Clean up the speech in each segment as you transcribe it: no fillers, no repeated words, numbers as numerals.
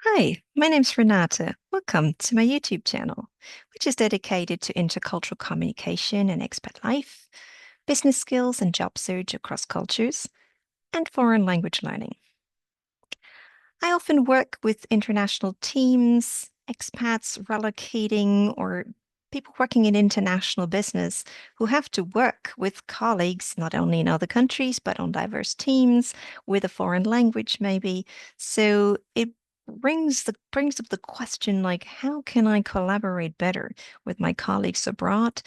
Hi, my name's Renata. Welcome to my YouTube channel, which is dedicated to intercultural communication and expat life, business skills and job search across cultures, and foreign language learning. I often work with international teams, expats relocating, or people working in international business who have to work with colleagues not only in other countries, but on diverse teams with a foreign language, maybe. So it brings up the question like, how can I collaborate better with my colleagues abroad,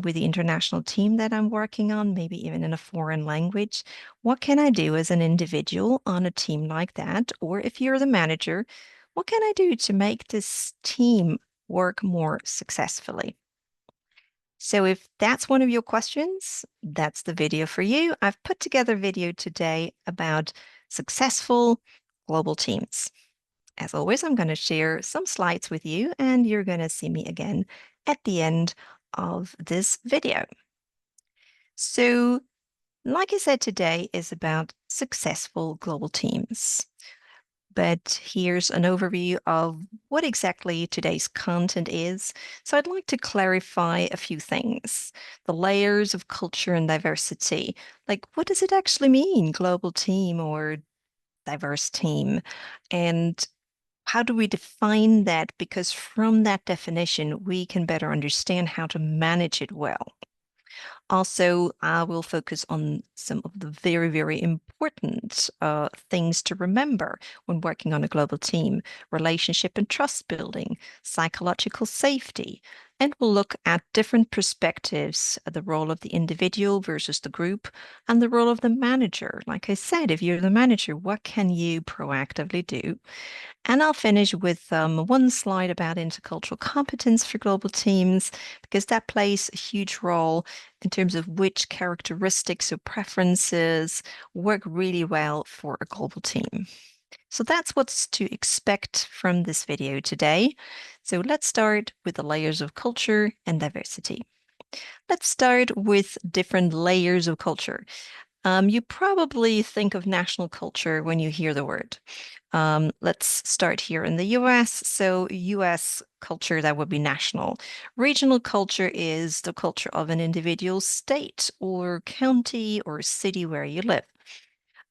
with the international team that I'm working on, maybe even in a foreign language? What can I do as an individual on a team like that? Or if you're the manager, what can I do to make this team work more successfully? So if that's one of your questions, that's the video for you. I've put together a video today about successful global teams. As always, I'm going to share some slides with you, and you're going to see me again at the end of this video. So like I said, today is about successful global teams. But here's an overview of what exactly today's content is. So I'd like to clarify a few things. The layers of culture and diversity. Like, what does it actually mean, global team or diverse team? And how do we define that? Because from that definition, we can better understand how to manage it well. Also, I will focus on some of the very, very important things to remember when working on a global team: relationship and trust building, psychological safety, and we'll look at different perspectives, the role of the individual versus the group, and the role of the manager. Like I said, if you're the manager, what can you proactively do? And I'll finish with one slide about intercultural competence for global teams, because that plays a huge role in terms of which characteristics or preferences work really well for a global team. So that's what's to expect from this video today. So let's start with the layers of culture and diversity. Let's start with different layers of culture. You probably think of national culture when you hear the word. Let's start here in the US. So, US culture, that would be national. Regional culture is the culture of an individual state or county or city where you live.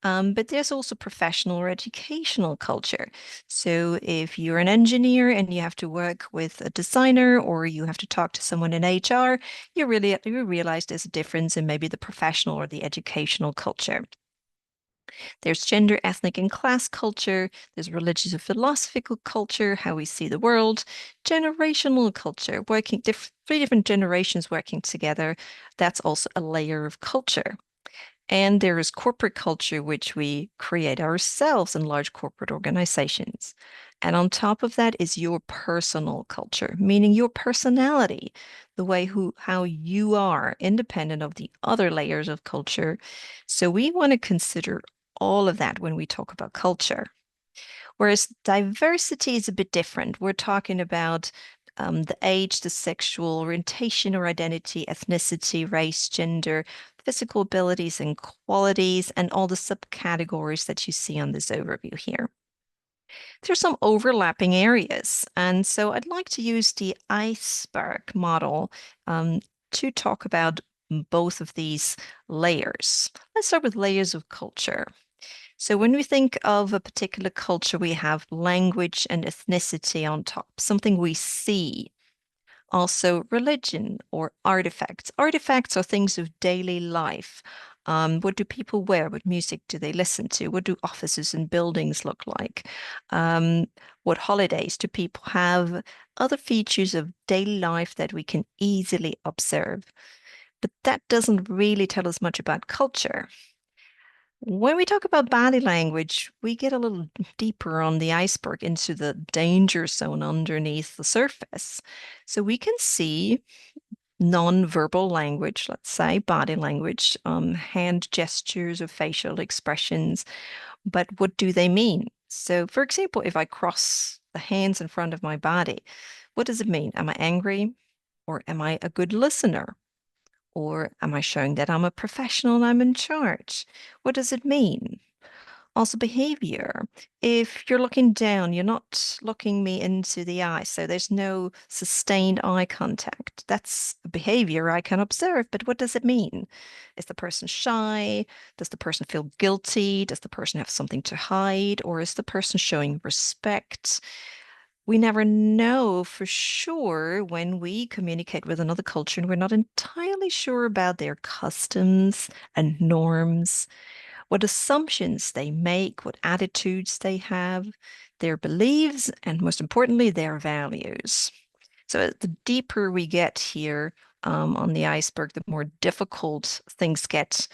But there's also professional or educational culture. So if you're an engineer and you have to work with a designer or you have to talk to someone in HR, you realize there's a difference in maybe the professional or the educational culture. There's gender, ethnic, and class culture. There's religious and philosophical culture, how we see the world. Generational culture, three different generations working together. That's also a layer of culture. And there is corporate culture, which we create ourselves in large corporate organizations. And on top of that is your personal culture, meaning your personality, the way how you are independent of the other layers of culture. So we want to consider all of that when we talk about culture. Whereas diversity is a bit different. We're talking about the age, the sexual orientation or identity, ethnicity, race, gender, physical abilities and qualities, and all the subcategories that you see on this overview here. There's some overlapping areas, and so I'd like to use the iceberg model to talk about both of these layers. Let's start with layers of culture. So when we think of a particular culture, we have language and ethnicity on top, something we see. Also, religion or artifacts. Artifacts are things of daily life. What do people wear? What music do they listen to? What do offices and buildings look like? Um, what holidays do people have? Other features of daily life that we can easily observe. But that doesn't really tell us much about culture. When we talk about body language, we get a little deeper on the iceberg into the danger zone underneath the surface. So we can see non-verbal language, let's say body language, hand gestures or facial expressions, but what do they mean? So, for example, if I cross the hands in front of my body, what does it mean? Am I angry or am I a good listener? Or am I showing that I'm a professional and I'm in charge? What does it mean? Also, behavior. If you're looking down, you're not looking me into the eye. So there's no sustained eye contact. That's a behavior I can observe, but what does it mean? Is the person shy? Does the person feel guilty? Does the person have something to hide? Or is the person showing respect? We never know for sure when we communicate with another culture and we're not entirely sure about their customs and norms, what assumptions they make, what attitudes they have, their beliefs, and most importantly, their values. So the deeper we get here on the iceberg, the more difficult things get.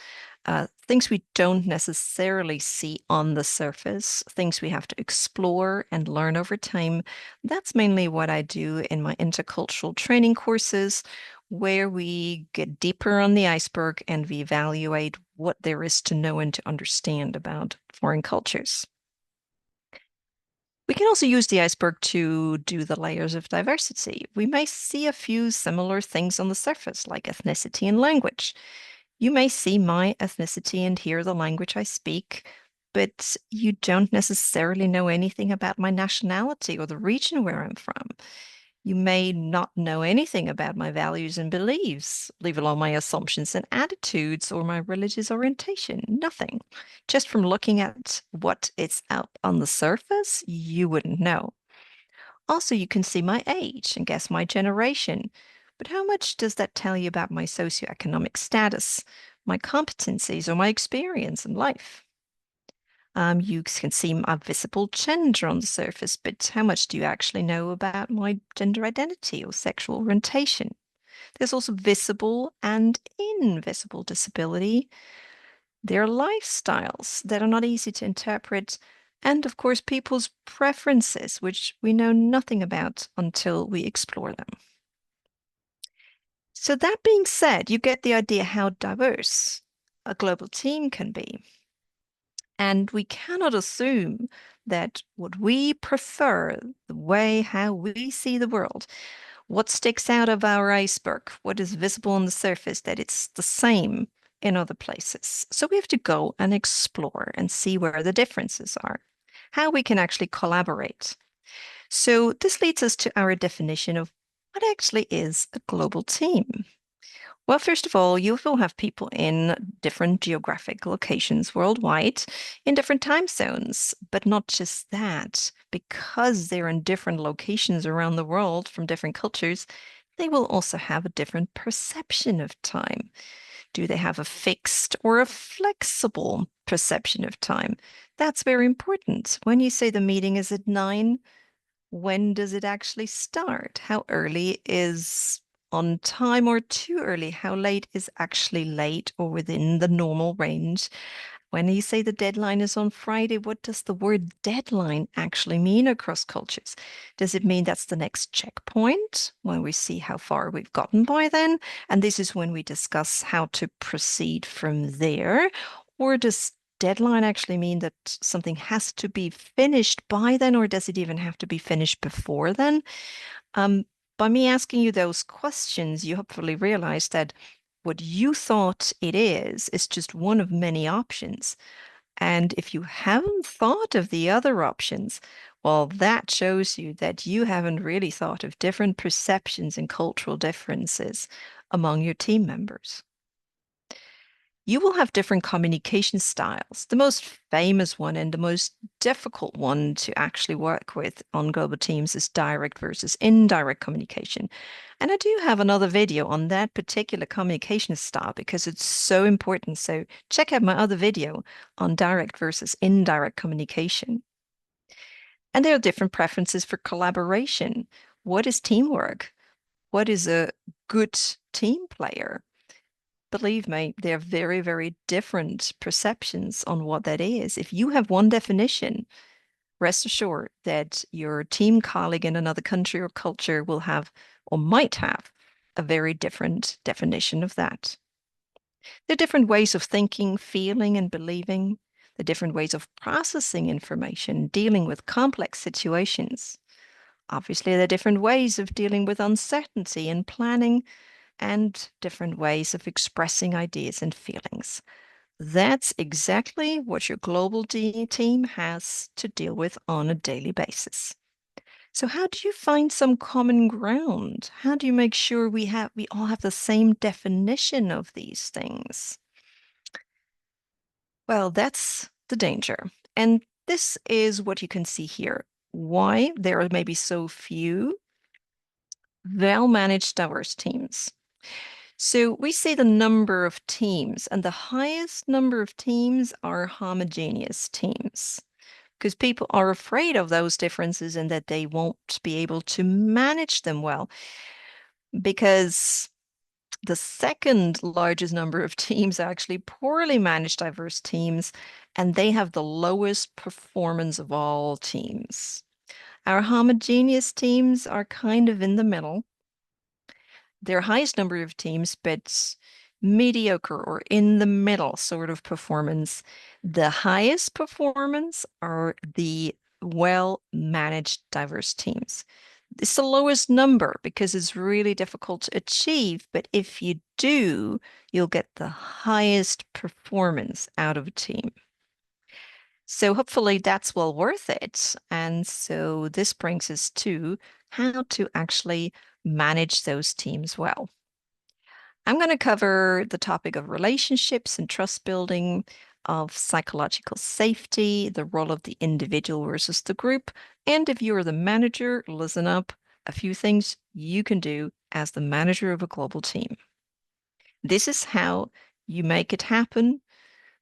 Things we don't necessarily see on the surface, things we have to explore and learn over time. That's mainly what I do in my intercultural training courses, where we get deeper on the iceberg and we evaluate what there is to know and to understand about foreign cultures. We can also use the iceberg to do the layers of diversity. We may see a few similar things on the surface, like ethnicity and language. You may see my ethnicity and hear the language I speak, but you don't necessarily know anything about my nationality or the region where I'm from. You may not know anything about my values and beliefs, leave alone my assumptions and attitudes or my religious orientation. Nothing. Just from looking at what is out on the surface, you wouldn't know. Also, you can see my age and guess my generation. But how much does that tell you about my socioeconomic status, my competencies, or my experience in life? You can see a visible gender on the surface, but how much do you actually know about my gender identity or sexual orientation? There's also visible and invisible disability. There are lifestyles that are not easy to interpret, and of course, people's preferences, which we know nothing about until we explore them. So, that being said, you get the idea how diverse a global team can be. And we cannot assume that what we prefer, the way how we see the world, what sticks out of our iceberg, what is visible on the surface, that it's the same in other places. So we have to go and explore and see where the differences are, how we can actually collaborate. So this leads us to our definition of what actually is a global team. Well, first of all, you will have people in different geographic locations worldwide in different time zones. But not just that, because they're in different locations around the world from different cultures, they will also have a different perception of time. Do they have a fixed or a flexible perception of time? That's very important. When you say the meeting is at 9, when does it actually start? How early is on time or too early? How late is actually late or within the normal range? When you say the deadline is on Friday, what does the word deadline actually mean across cultures? Does it mean that's the next checkpoint when we see how far we've gotten by then? And this is when we discuss how to proceed from there? Or does deadline actually mean that something has to be finished by then, or does it even have to be finished before then? Um, by me asking you those questions, you hopefully realize that what you thought it is just one of many options. And if you haven't thought of the other options, well, that shows you that you haven't really thought of different perceptions and cultural differences among your team members. You will have different communication styles. The most famous one and the most difficult one to actually work with on global teams is direct versus indirect communication. And I do have another video on that particular communication style because it's so important. So check out my other video on direct versus indirect communication. And there are different preferences for collaboration. What is teamwork? What is a good team player? Believe me, there are very, very different perceptions on what that is. If you have one definition, rest assured that your team colleague in another country or culture will have or might have a very different definition of that. There are different ways of thinking, feeling, and believing. There are different ways of processing information, dealing with complex situations. Obviously, there are different ways of dealing with uncertainty and planning and different ways of expressing ideas and feelings. That's exactly what your global team has to deal with on a daily basis. So how do you find some common ground? How do you make sure we all have the same definition of these things? Well, that's the danger. And this is what you can see here. Why there are maybe so few well-managed diverse teams. So we see the number of teams, and the highest number of teams are homogeneous teams because people are afraid of those differences and that they won't be able to manage them well. Because the second largest number of teams are actually poorly managed diverse teams, and they have the lowest performance of all teams. Our homogeneous teams are kind of in the middle. Their highest number of teams, but mediocre or in the middle sort of performance. The highest performance are the well-managed diverse teams. It's the lowest number because it's really difficult to achieve, but if you do, you'll get the highest performance out of a team. So hopefully that's well worth it. And so this brings us to how to actually manage those teams well. I'm going to cover the topic of relationships and trust building, of psychological safety, the role of the individual versus the group. And if you're the manager, listen up, a few things you can do as the manager of a global team. This is how you make it happen,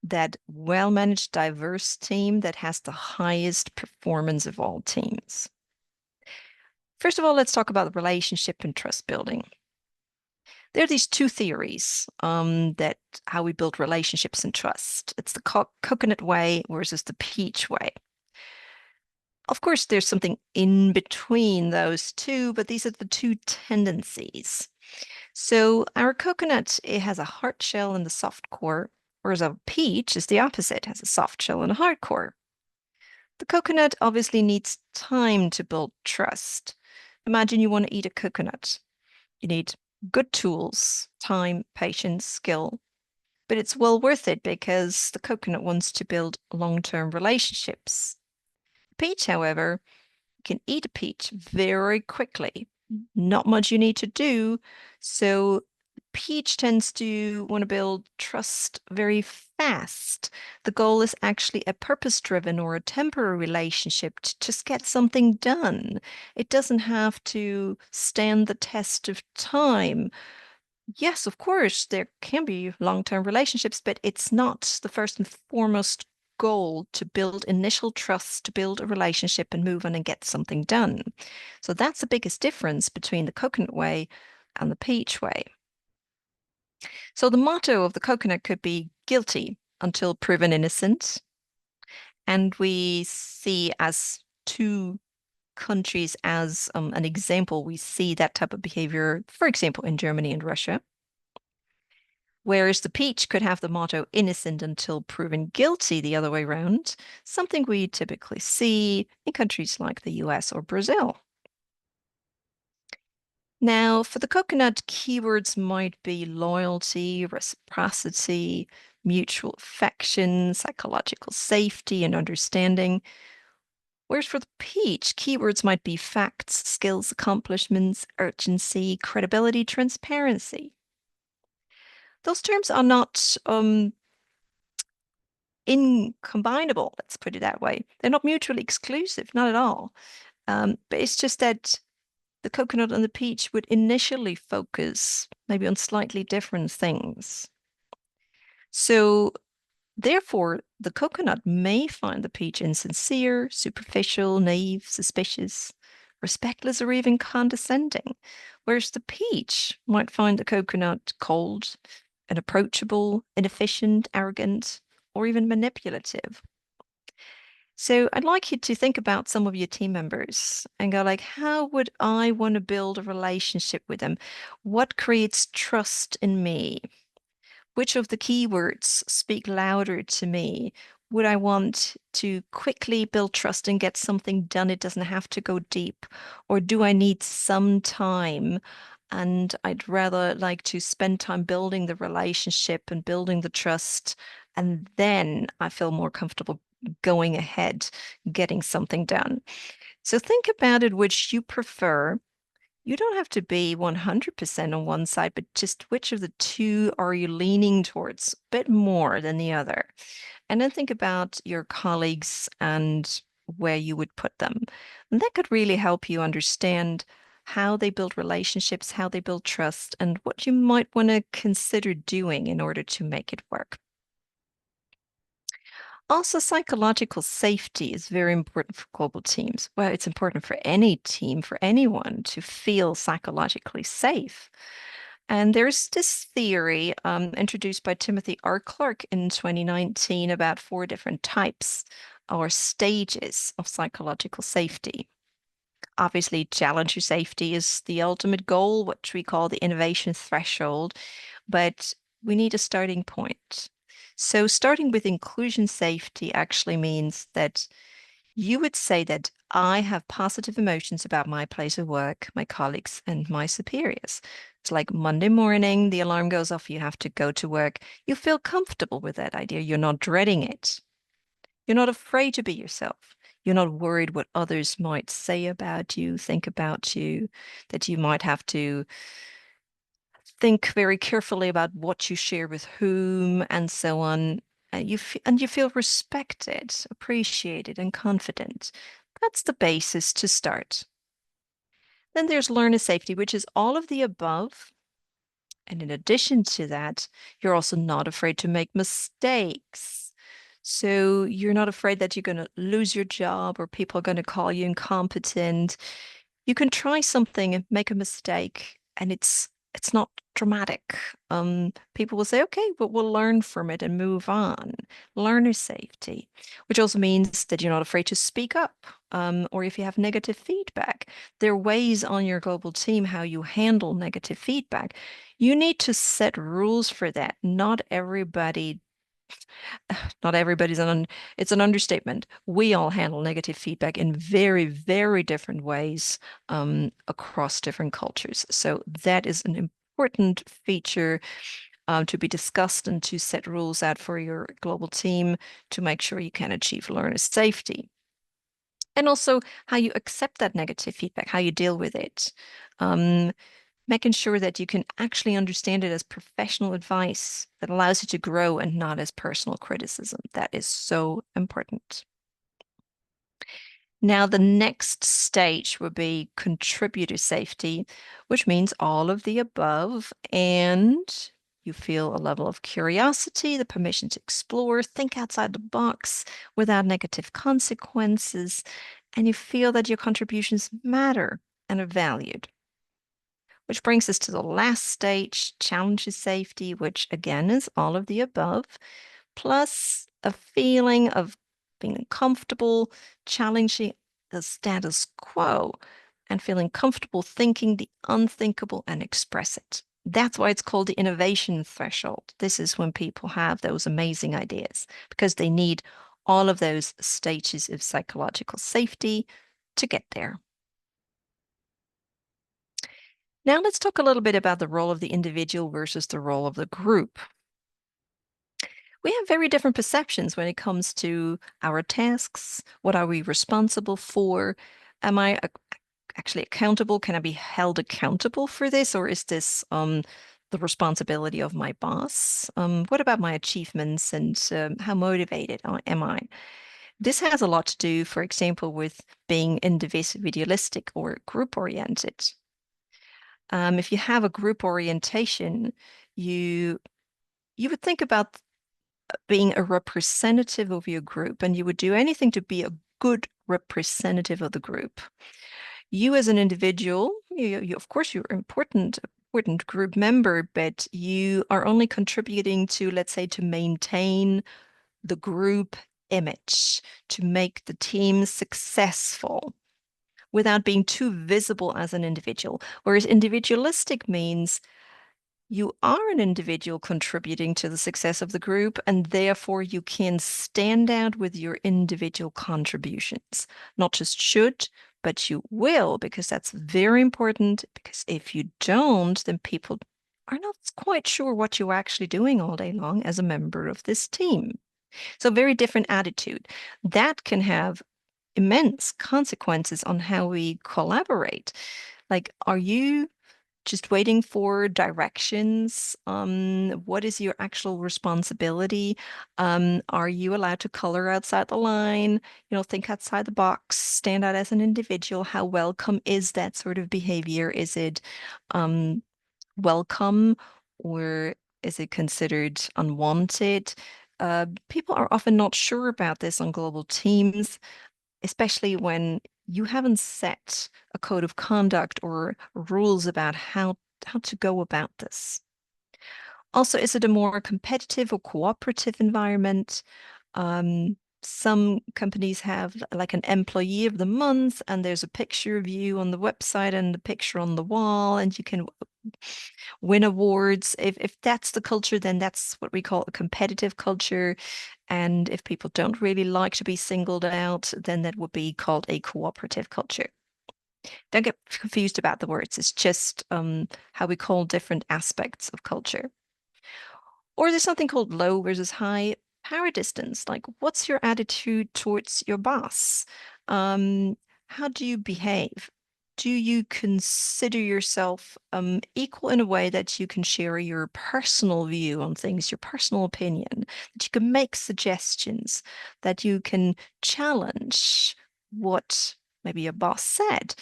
that well-managed, diverse team that has the highest performance of all teams. First of all, let's talk about relationship and trust building. There are these two theories that how we build relationships and trust. It's the coconut way versus the peach way. Of course, there's something in between those two, but these are the two tendencies. So our coconut, it has a hard shell and a soft core, whereas a peach is the opposite, has a soft shell and a hard core. The coconut obviously needs time to build trust. Imagine you want to eat a coconut. You need good tools, time, patience, skill, but it's well worth it because the coconut wants to build long-term relationships. Peach, however, can eat a peach very quickly. Not much you need to do. So peach tends to want to build trust very fast. The goal is actually a purpose-driven or a temporary relationship to just get something done. It doesn't have to stand the test of time. Yes, of course, there can be long-term relationships, but it's not the first and foremost goal to build initial trust, to build a relationship and move on and get something done. So that's the biggest difference between the coconut way and the peach way. So the motto of the coconut could be guilty until proven innocent. And we see as two countries as an example, we see that type of behavior, for example, in Germany and Russia. Whereas the peach could have the motto innocent until proven guilty the other way around, something we typically see in countries like the US or Brazil. Now, for the coconut, keywords might be loyalty, reciprocity, mutual affection, psychological safety, and understanding. Whereas for the peach, keywords might be facts, skills, accomplishments, urgency, credibility, transparency. Those terms are not incombinable, let's put it that way. They're not mutually exclusive, not at all. But it's just that the coconut and the peach would initially focus maybe on slightly different things. So therefore, the coconut may find the peach insincere, superficial, naive, suspicious, respectless, or even condescending, whereas the peach might find the coconut cold, unapproachable, inefficient, arrogant, or even manipulative. So I'd like you to think about some of your team members and go like, how would I want to build a relationship with them? What creates trust in me? Which of the keywords speak louder to me? Would I want to quickly build trust and get something done? It doesn't have to go deep. Or do I need some time? And I'd rather like to spend time building the relationship and building the trust And then I feel more comfortable going ahead, getting something done. So think about it, which you prefer. You don't have to be 100% on one side, but just which of the two are you leaning towards a bit more than the other? And then think about your colleagues and where you would put them. And that could really help you understand how they build relationships, how they build trust, and what you might want to consider doing in order to make it work. Also, psychological safety is very important for global teams. Well, it's important for any team, for anyone to feel psychologically safe. And there's this theory introduced by Timothy R. Clark in 2019 about four different types or stages of psychological safety. Obviously, challenger safety is the ultimate goal, which we call the innovation threshold, but we need a starting point. So, starting with inclusion safety actually means that you would say that I have positive emotions about my place of work, my colleagues, and my superiors. It's like Monday morning, the alarm goes off, you have to go to work. You feel comfortable with that idea. You're not dreading it. You're not afraid to be yourself. You're not worried what others might say about you, think about you, that you might have to think very carefully about what you share with whom and so on. And you feel respected, appreciated, and confident. That's the basis to start. Then there's learner safety, which is all of the above. And in addition to that, you're also not afraid to make mistakes. So you're not afraid that you're going to lose your job or people are going to call you incompetent. You can try something and make a mistake, and it's not dramatic. People will say, okay, but we'll learn from it and move on. Learner safety, which also means that you're not afraid to speak up, or if you have negative feedback. There are ways on your global team how you handle negative feedback. You need to set rules for that. Not everybody's it's an understatement. We all handle negative feedback in very, very different ways across different cultures. So that is an important feature to be discussed and to set rules out for your global team to make sure you can achieve learner safety. And also how you accept that negative feedback, how you deal with it. Um, Making sure that you can actually understand it as professional advice that allows you to grow and not as personal criticism. That is so important. Now, the next stage would be contributor safety, which means all of the above, and you feel a level of curiosity, the permission to explore, think outside the box without negative consequences, and you feel that your contributions matter and are valued. Which brings us to the last stage, challenges safety, which again is all of the above, plus a feeling of being uncomfortable, challenging the status quo, and feeling comfortable thinking the unthinkable and express it. That's why it's called the innovation threshold. This is when people have those amazing ideas because they need all of those stages of psychological safety to get there. Now let's talk a little bit about the role of the individual versus the role of the group. We have very different perceptions when it comes to our tasks. What are we responsible for? Am I actually accountable? Can I be held accountable for this? Or is this the responsibility of my boss? What about my achievements and how motivated am I? This has a lot to do, for example, with being individualistic or group oriented. If you have a group orientation, you you would think about being a representative of your group, and you would do anything to be a good representative of the group. You as an individual, of course, you're important group member, but you are only contributing to, let's say, to maintain the group image, to make the team successful without being too visible as an individual. Whereas individualistic means you are an individual contributing to the success of the group, and therefore you can stand out with your individual contributions. Not just should, but you will, because that's very important. Because if you don't, then people are not quite sure what you're actually doing all day long as a member of this team. So, very different attitude. That can have immense consequences on how we collaborate. Like, are you just waiting for directions? What is your actual responsibility? Are you allowed to color outside the line? Think outside the box, stand out as an individual. How welcome is that sort of behavior? Is it um, welcome, or is it considered unwanted? People are often not sure about this on global teams, especially when you haven't set a code of conduct or rules about how to go about this. Also, is it a more competitive or cooperative environment? Some companies have like an employee of the month, and there's a picture of you on the website and a picture on the wall, and you can win awards. If that's the culture, then that's what we call a competitive culture. And if people don't really like to be singled out, then that would be called a cooperative culture. Don't get confused about the words. It's just how we call different aspects of culture. Or there's something called low versus high power distance. Like, what's your attitude towards your boss? Um, how do you behave? Do you consider yourself equal in a way that you can share your personal view on things, your personal opinion, that you can make suggestions, that you can challenge what maybe your boss said?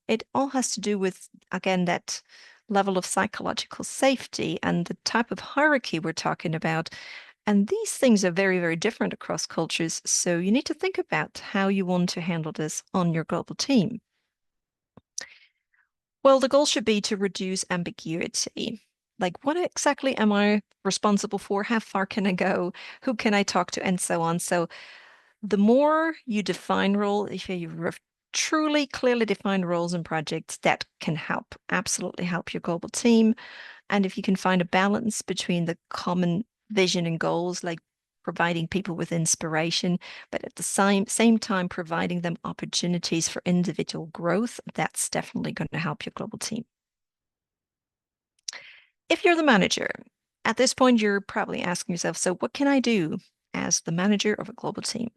It all has to do with, again, that level of psychological safety and the type of hierarchy we're talking about. And these things are very, very different across cultures. So you need to think about how you want to handle this on your global team. Well, the goal should be to reduce ambiguity. Like, what exactly am I responsible for? How far can I go? Who can I talk to? And so on. So the more you define role, if you truly clearly defined roles and projects, that can absolutely help your global team. And if you can find a balance between the common vision and goals, like providing people with inspiration, but at the same time providing them opportunities for individual growth, that's definitely going to help your global team. If you're the manager, at this point, you're probably asking yourself, so what can I do as the manager of a global team?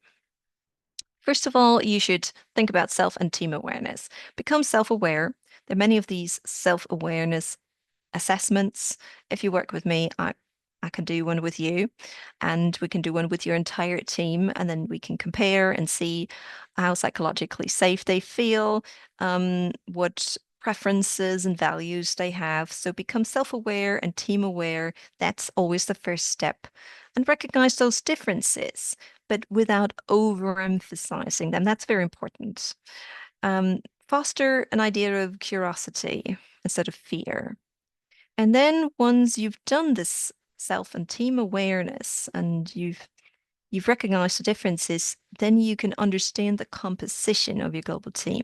First of all, you should think about self and team awareness. Become self-aware. There are many of these self-awareness assessments. If you work with me, I can do one with you, and we can do one with your entire team, and then we can compare and see how psychologically safe they feel, what preferences and values they have. So become self-aware and team aware. That's always the first step. And recognize those differences, but without overemphasizing them. That's very important. Foster an idea of curiosity instead of fear. And then once you've done this self and team awareness and you've recognized the differences, then you can understand the composition of your global team,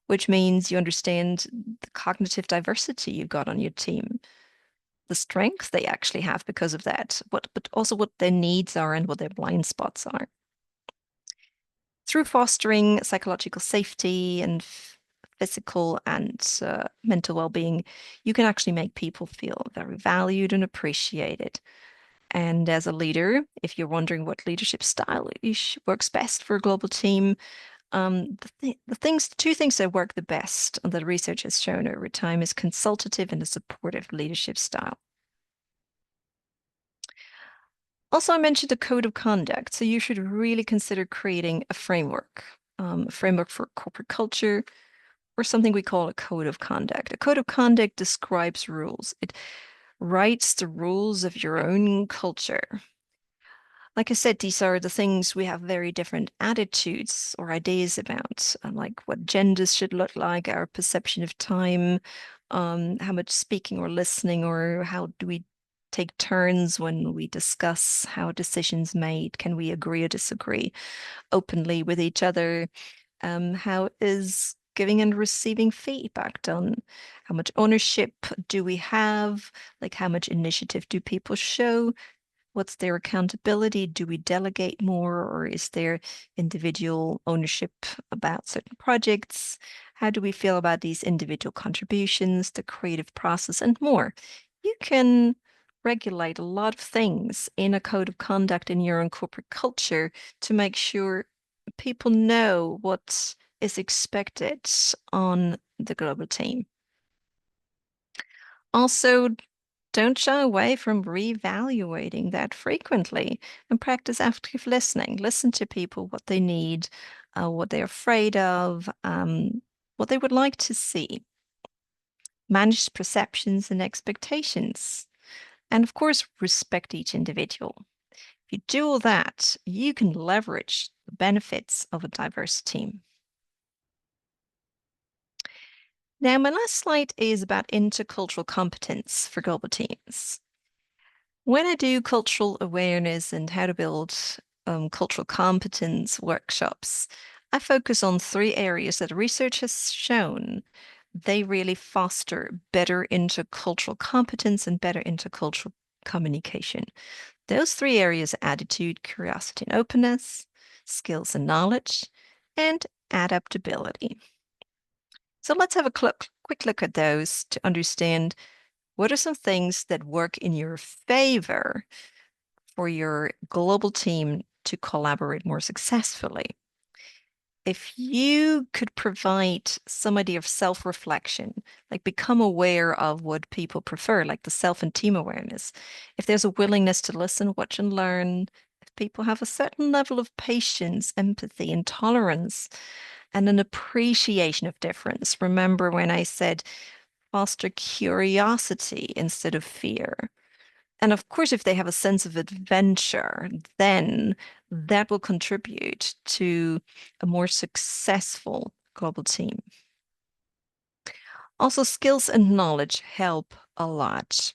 which means you understand the cognitive diversity you've got on your team, the strengths they actually have because of that, but also what their needs are and what their blind spots are. Through fostering psychological safety and physical and mental well-being, you can actually make people feel very valued and appreciated. And as a leader, if you're wondering what leadership style works best for a global team, the two things that work the best, and that research has shown over time, is consultative and a supportive leadership style. Also, I mentioned a code of conduct, so you should really consider creating a framework for corporate culture, or something we call a code of conduct. A code of conduct describes rules. It writes the rules of your own culture. Like I said, these are the things we have very different attitudes or ideas about, like what genders should look like, our perception of time, how much speaking or listening, or how do we take turns when we discuss how decisions made? Can we agree or disagree openly with each other? How is giving and receiving feedback done? How much ownership do we have? Like, how much initiative do people show? What's their accountability? Do we delegate more, or is there individual ownership about certain projects? How do we feel about these individual contributions, the creative process, and more? You can regulate a lot of things in a code of conduct in your own corporate culture to make sure people know what is expected on the global team. Also, don't shy away from reevaluating that frequently and practice active listening. Listen to people, what they need, what they're afraid of, what they would like to see. Manage perceptions and expectations. And of course, respect each individual. If you do all that, you can leverage the benefits of a diverse team. Now, my last slide is about intercultural competence for global teams. When I do cultural awareness and how to build cultural competence workshops, I focus on three areas that research has shown they really foster better intercultural competence and better intercultural communication. Those three areas are attitude, curiosity, and openness, skills and knowledge, and adaptability. So let's have a quick look at those to understand what are some things that work in your favor for your global team to collaborate more successfully. If you could provide some idea of self-reflection, like become aware of what people prefer, like the self and team awareness, if there's a willingness to listen, watch, and learn, if people have a certain level of patience, empathy, and tolerance, and an appreciation of difference. Remember when I said foster curiosity instead of fear. And of course, if they have a sense of adventure, then that will contribute to a more successful global team. Also, skills and knowledge help a lot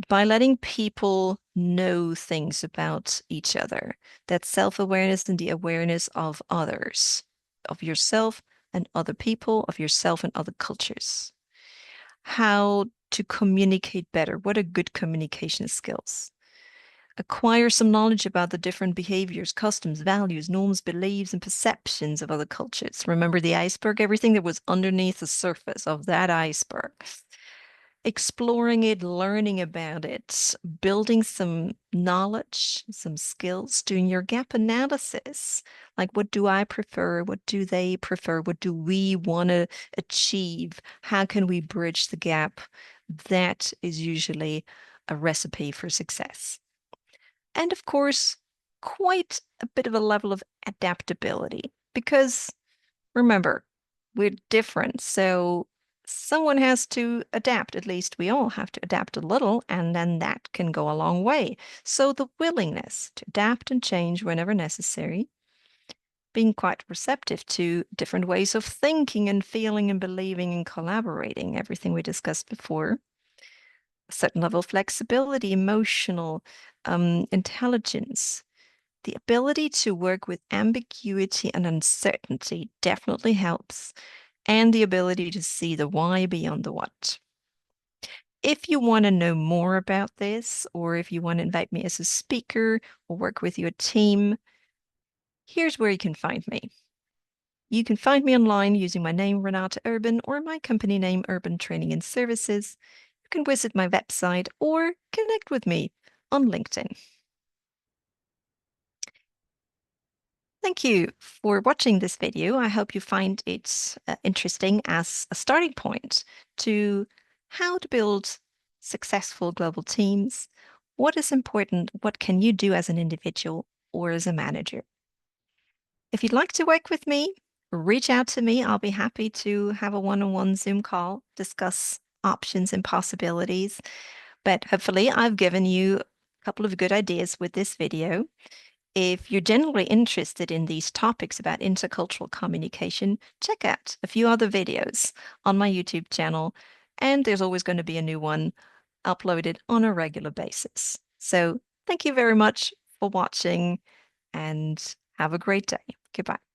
by letting people know things about each other. That self-awareness and the awareness of others, of yourself and other people, of yourself and other cultures. How to communicate better. What are good communication skills? Acquire some knowledge about the different behaviors, customs, values, norms, beliefs, and perceptions of other cultures. Remember the iceberg, everything that was underneath the surface of that iceberg. Exploring it, learning about it, building some knowledge, some skills, doing your gap analysis. Like, what do I prefer? What do they prefer? What do we want to achieve? How can we bridge the gap? That is usually a recipe for success. And of course, quite a bit of a level of adaptability because remember, we're different. So someone has to adapt. At least we all have to adapt a little, and then that can go a long way. So the willingness to adapt and change whenever necessary, being quite receptive to different ways of thinking and feeling and believing and collaborating, everything we discussed before. A certain level of flexibility, emotional intelligence, the ability to work with ambiguity and uncertainty definitely helps, and the ability to see the why beyond the what. If you want to know more about this, or if you want to invite me as a speaker or work with your team, here's where you can find me. You can find me online using my name, Renata Urban, or my company name, Urban Training and Services. You can visit my website or connect with me on LinkedIn. Thank you for watching this video. I hope you find it interesting as a starting point to how to build successful global teams. What is important? What can you do as an individual or as a manager? If you'd like to work with me, reach out to me. I'll be happy to have a one-on-one Zoom call, discuss options and possibilities. But hopefully I've given you a couple of good ideas with this video. If you're generally interested in these topics about intercultural communication, check out a few other videos on my YouTube channel, and there's always going to be a new one uploaded on a regular basis. So thank you very much for watching and have a great day. Goodbye.